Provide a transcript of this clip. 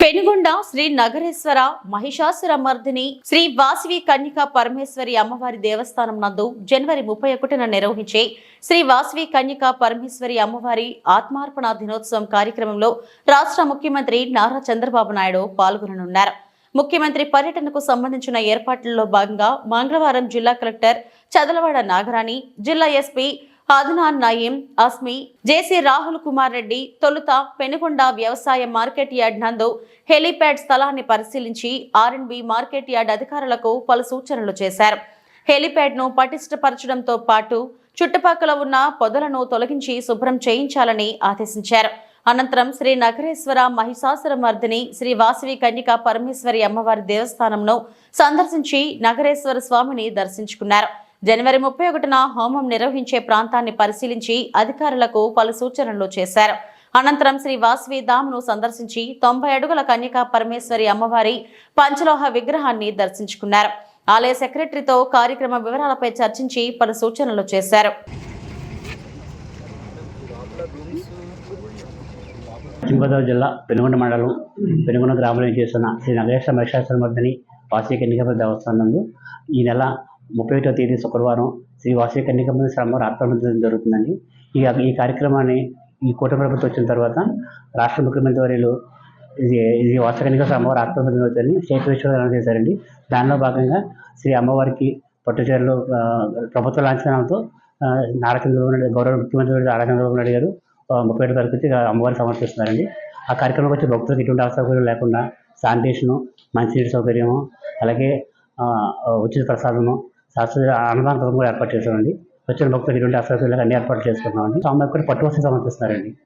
పెనుగొండ శ్రీ నగరేశ్వర మహిషాసుర మర్దిని శ్రీ వాసవి కన్యకా పరమేశ్వరి అమ్మవారి దేవస్థానం నందు జనవరి 31న నిర్వహించే శ్రీ వాసవి కన్యకా పరమేశ్వరి అమ్మవారి ఆత్మార్పణ దినోత్సవం కార్యక్రమంలో రాష్ట్ర ముఖ్యమంత్రి నారా చంద్రబాబు నాయుడు పాల్గొననున్నారు. ముఖ్యమంత్రి పర్యటనకు సంబంధించిన ఏర్పాట్లలో భాగంగా మంగళవారం జిల్లా కలెక్టర్ చదలవాడ నాగరాణి, జిల్లా ఎస్పీ అద్నాన్ నయీం అస్మి, జేసీ రాహుల్ కుమార్ రెడ్డి తొలుత పెనుగొండ వ్యవసాయ మార్కెట్ యార్డ్ నందు హెలీప్యాడ్ స్థలాన్ని పరిశీలించి ఆర్ఎండ్బి మార్కెట్ యార్డ్ అధికారులకు పలు సూచనలు చేశారు. హెలీప్యాడ్ ను పటిష్టపరచడంతో పాటు చుట్టుపక్కల ఉన్న పొదలను తొలగించి శుభ్రం చేయించాలని ఆదేశించారు. అనంతరం శ్రీ నగరేశ్వర మహిషాసుర మర్దిని శ్రీ వాసవి కన్యకా పరమేశ్వరి అమ్మవారి దేవస్థానంను సందర్శించి నగరేశ్వర స్వామిని దర్శించుకున్నారు. జనవరి 31న హోమం నిర్వహించే ప్రాంతాన్ని పరిశీలించి అధికారులకు పలు సూచనలు చేశారు. అనంతరం శ్రీ వాసవి ధామ్ను సందర్శించి 90 అడుగుల కన్యకా పరమేశ్వరి అమ్మవారి పంచలోహ విగ్రహాన్ని దర్శించుకున్నారు. ఆలయ సెక్రటరీతో కార్యక్రమ వివరాలపై చర్చించి పలు సూచనలు చేశారు. పశ్చిమ గోదావరి జిల్లా పెనుగొండ మండలం పెనుగొండ గ్రామంలో చేస్తున్న శ్రీ నగరేశ్వర మహిషాసుర మర్దిని వాసవి కన్యకా దేవస్థానం నందు ఈ నెల 31వ తేదీ శుక్రవారం శ్రీ వాసవి కన్యకా అమ్మవారి ఆత్మార్పణ జరుగుతుందండి. ఈ కార్యక్రమాన్ని ఈ కూటమి ప్రభుత్వం వచ్చిన తర్వాత రాష్ట్ర ముఖ్యమంత్రి వర్యులు ఇది వాసవి కన్యకా అమ్మవారి ఆత్మార్పణ దినోత్సవాన్ని స్టేట్ విశ్వవిద్యాలయం చేశారండి. దానిలో భాగంగా శ్రీ అమ్మవారికి పట్టు చీరలు ప్రభుత్వ లాంఛనాలతో నారా చంద్రబాబు నాయుడు గౌరవ ముఖ్యమంత్రి నారా చంద్రబాబు నాయుడు గారు 31 తారీఖు వచ్చి అమ్మవారిని సమర్పిస్తున్నారండి. ఆ కార్యక్రమం వచ్చి భక్తులకు ఎటువంటి అవసరం లేకుండా శానిటేషను, మంచినీటి సౌకర్యము, అలాగే ఉచిత ప్రసాదము, శాస్త్రీయ అన్నదాన పథకం కూడా ఏర్పాటు చేశామండి. వచ్చిన భక్తులకు ఎటువంటి అసౌకర్యాలు అన్ని ఏర్పాటు చేసుకున్నామండి. స్వామి పట్టు వస్త్రం సమర్పిస్తున్నారండి.